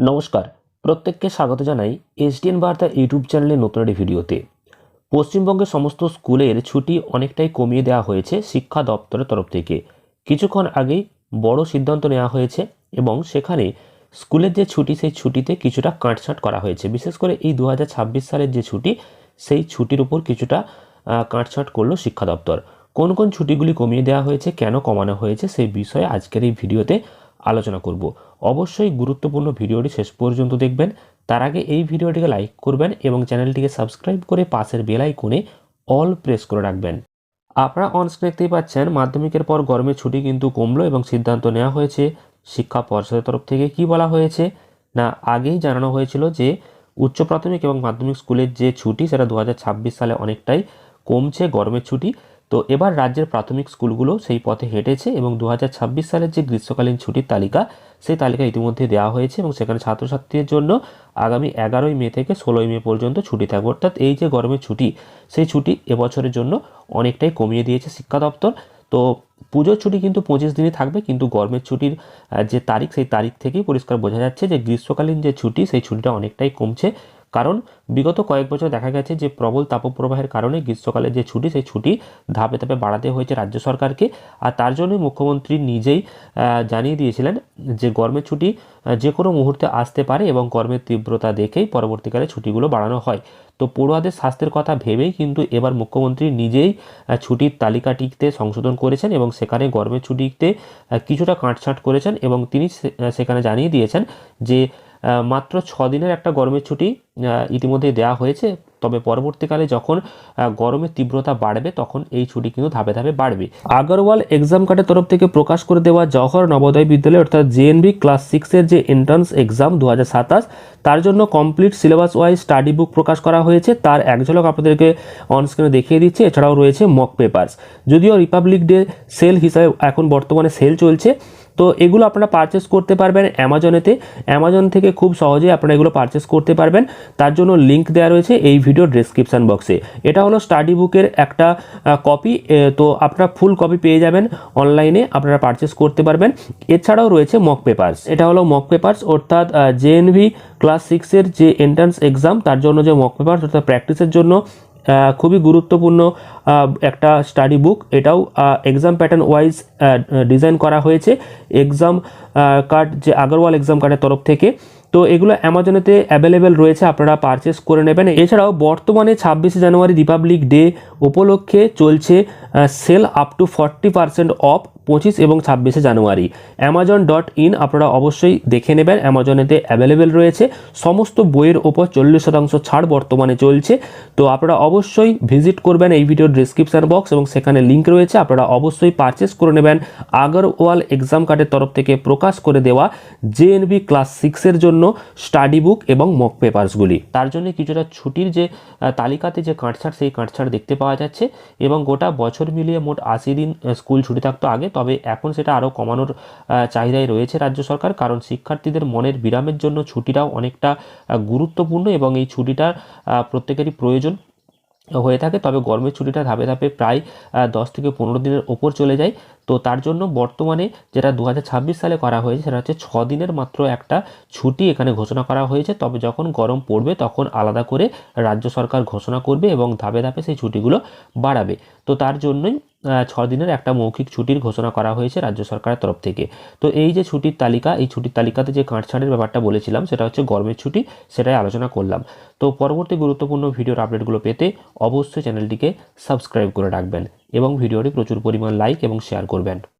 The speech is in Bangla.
নমস্কার, প্রত্যেককে স্বাগত জানাই এসডিএন বার্তা ইউটিউব চ্যানেলে নতুন একটি ভিডিওতে। পশ্চিমবঙ্গের সমস্ত স্কুলের ছুটি অনেকটাই কমিয়ে দেওয়া হয়েছে শিক্ষা দপ্তরের তরফ থেকে। কিছুক্ষণ আগেই বড় সিদ্ধান্ত নেওয়া হয়েছে এবং সেখানে স্কুলের যে ছুটি সেই ছুটিতে কিছুটা কাটছাঁট করা হয়েছে। বিশেষ করে এই 2026 সালের যে ছুটি সেই ছুটির উপর কিছুটা কাটছাঁট করলো শিক্ষা দপ্তর। কোন কোন ছুটিগুলি কমিয়ে দেওয়া হয়েছে, কেন কমানো হয়েছে সেই বিষয়ে আজকের এই ভিডিওতে আলোচনা করব। অবশ্যই গুরুত্বপূর্ণ ভিডিওটি শেষ পর্যন্ত দেখবেন। তার আগে এই ভিডিওটিকে লাইক করবেন এবং চ্যানেলটিকে সাবস্ক্রাইব করে পাশের বেল আইকনে অল প্রেস করে রাখবেন। আপনারা অন স্ক্রিনে দেখতেই পাচ্ছেন মাধ্যমিকের পর গরমের ছুটি কিন্তু কমলো এবং সিদ্ধান্ত নেওয়া হয়েছে শিক্ষা পর্ষদের তরফ থেকে। কি বলা হয়েছে না, আগেই জানানো হয়েছিল যে উচ্চ প্রাথমিক এবং মাধ্যমিক স্কুলের যে ছুটি সেটা 2026 সালে অনেকটাই কমছে গরমের ছুটি। তো এবার রাজ্যের প্রাথমিক স্কুলগুলো সেই পথে হেঁটেছে এবং 2026 সালের যে গ্রীষ্মকালীন ছুটির তালিকা সেই তালিকা ইতিমধ্যে দেওয়া হয়েছে এবং সেখানে ছাত্রছাত্রীদের জন্য আগামী 11ই মে থেকে 16ই মে পর্যন্ত ছুটি থাকবে। অর্থাৎ এই যে গরমের ছুটি সেই ছুটি এবছরের জন্য অনেকটাই কমিয়ে দিয়েছে শিক্ষা দপ্তর। তো পুজোর ছুটি কিন্তু 25 দিনই থাকবে, কিন্তু গরমের ছুটির যে তারিখ সেই তারিখ থেকেই পরিষ্কার বোঝা যাচ্ছে যে গ্রীষ্মকালীন যে ছুটি সেই ছুটিটা অনেকটাই কমছে। কারণ বিগত কয়েক বছর দেখা গেছে যে প্রবল তাপপ্রবাহের কারণে গ্রীষ্মকালের যে ছুটি সেই ছুটি ধাপে ধাপে বাড়াতে হয়েছে রাজ্য সরকারকে। আর তার জন্যই মুখ্যমন্ত্রী নিজেই জানিয়ে দিয়েছিলেন যে গরমের ছুটি যে কোনো মুহূর্তে আসতে পারে এবং গরমের তীব্রতা দেখেই পরবর্তীকালে ছুটিগুলো বাড়ানো হয়। তো পড়ুয়াদের স্বাস্থ্যের কথা ভেবেই কিন্তু এবার মুখ্যমন্ত্রী নিজেই ছুটির তালিকাটিতে সংশোধন করেছেন এবং সেখানে গরমের ছুটিতে কিছুটা কাটছাঁট করেছেন এবং তিনি সেখানে জানিয়ে দিয়েছেন যে মাত্র 6 দিনের একটা গরমের ছুটি ইতিমধ্যে দেওয়া হয়েছে। তবে পরবর্তীকালে যখন গরমের তীব্রতা বাড়বে তখন এই ছুটি কিন্তু ধাপে ধাপে বাড়বে। আগরওয়াল এক্সাম কার্ডের তরফ থেকে প্রকাশ করে দেওয়া জওহর নবোদয় বিদ্যালয় অর্থাৎ জেএনভি ক্লাস 6-এর যে এন্ট্রান্স এক্সাম 2027 তার জন্য কমপ্লিট সিলেবাস ওয়াইজ স্টাডি বুক প্রকাশ করা হয়েছে। তার এক ঝলক আপনাদেরকে অনস্ক্রিনে দেখিয়ে দিচ্ছে। এছাড়াও রয়েছে মক পেপারস। যদিও রিপাবলিক ডে সেল হিসাবে এখন বর্তমানে সেল চলছে, তো এগুলো আপনারা পারচেস করতে পারবেন অ্যামাজনেতে। অ্যামাজন থেকে খুব সহজেই আপনারা এগুলো পারচেস করতে পারবেন। তার জন্য লিঙ্ক দেওয়া রয়েছে এই ভিডিও ডেসক্রিপশন বক্সে। এটা হলো স্টাডি বুকের একটা কপি, তো আপনারা ফুল কপি পেয়ে যাবেন অনলাইনে, আপনারা পারচেস করতে পারবেন। এছাড়াও রয়েছে মক পেপারস। এটা হলো মক পেপারস অর্থাৎ জেএনভি ক্লাস 6-এর যে এন্ট্রান্স এক্সাম তার জন্য যে মক পেপারস অর্থাৎ প্র্যাকটিসের জন্য খুবই গুরুত্বপূর্ণ একটা স্টাডি বুক। এটাও এক্সাম প্যাটার্ন ওয়াইজ ডিজাইন করা হয়েছে এক্সাম কার্ড যে আগরওয়াল এক্সাম কার্ডের তরফ থেকে। তো এগুলো অ্যামাজনেতে অ্যাভেলেবেল রয়েছে, আপনারা পারচেস করে নেবেন। এছাড়াও বর্তমানে 26শে জানুয়ারি রিপাবলিক ডে উপলক্ষে চলছে সেল আপ টু 40% অফ 25 এবং 26শে জানুয়ারি। amazon.in আপনারা অবশ্যই দেখে নেবেন, অ্যামাজনেতে অ্যাভেলেবেল রয়েছে। সমস্ত বইয়ের ওপর 40% ছাড় বর্তমানে চলছে। তো আপনারা অবশ্যই ভিজিট করবেন এই ভিডিওর ডিসক্রিপশন বক্স এবং সেখানে লিঙ্ক রয়েছে, আপনারা অবশ্যই পারচেস করে নেবেন আগরওয়াল এক্সাম কার্ডের তরফ থেকে প্রকাশ করে দেওয়া জেএনভি ক্লাস 6-এর জন্য স্টাডি বুক এবং মক পেপারসগুলি। তার জন্য কিছুটা ছুটির যে তালিকাতে যে কাটছাঁট সেই কাটছাঁট দেখতে পাওয়া যাচ্ছে এবং গোটা বছর মিলিয়ে মোট 80 দিন স্কুল ছুটি থাকতো আগে, তবে এখন সেটা আরও কমানোর চাহিদায় রয়েছে রাজ্য সরকার। কারণ শিক্ষার্থীদের মনের বিরামের জন্য ছুটিটাও অনেকটা গুরুত্বপূর্ণ এবং এই ছুটিটা প্রত্যেকেরই প্রয়োজন হয়ে থাকে। তবে গরমের ছুটিটা ধাপে ধাপে প্রায় 10 থেকে 15 দিনের ওপর চলে যায়। তো তার জন্য বর্তমানে যেটা 2026 সালে করা হয়েছে সেটা হচ্ছে 6 দিনের মাত্র একটা ছুটি এখানে ঘোষণা করা হয়েছে। তবে যখন গরম পড়বে তখন আলাদা করে রাজ্য সরকার ঘোষণা করবে এবং ধাপে ধাপে সেই ছুটিগুলো বাড়াবে। তো তার জন্যই 6 দিনের একটা মৌখিক ছুটির ঘোষণা করা হয়েছে রাজ্য সরকারের তরফ থেকে। তো এই যে ছুটির তালিকা, এই ছুটির তালিকাতে যে কাটছাঁটের ব্যাপারটা বলেছিলাম সেটা হচ্ছে গরমের ছুটি, সেটাই আলোচনা করলাম। তো পরবর্তী গুরুত্বপূর্ণ ভিডিওর আপডেটগুলো পেতে অবশ্যই চ্যানেলটিকে সাবস্ক্রাইব করে রাখবেন এবং ভিডিওটি প্রচুর পরিমাণ লাইক এবং শেয়ার করবেন।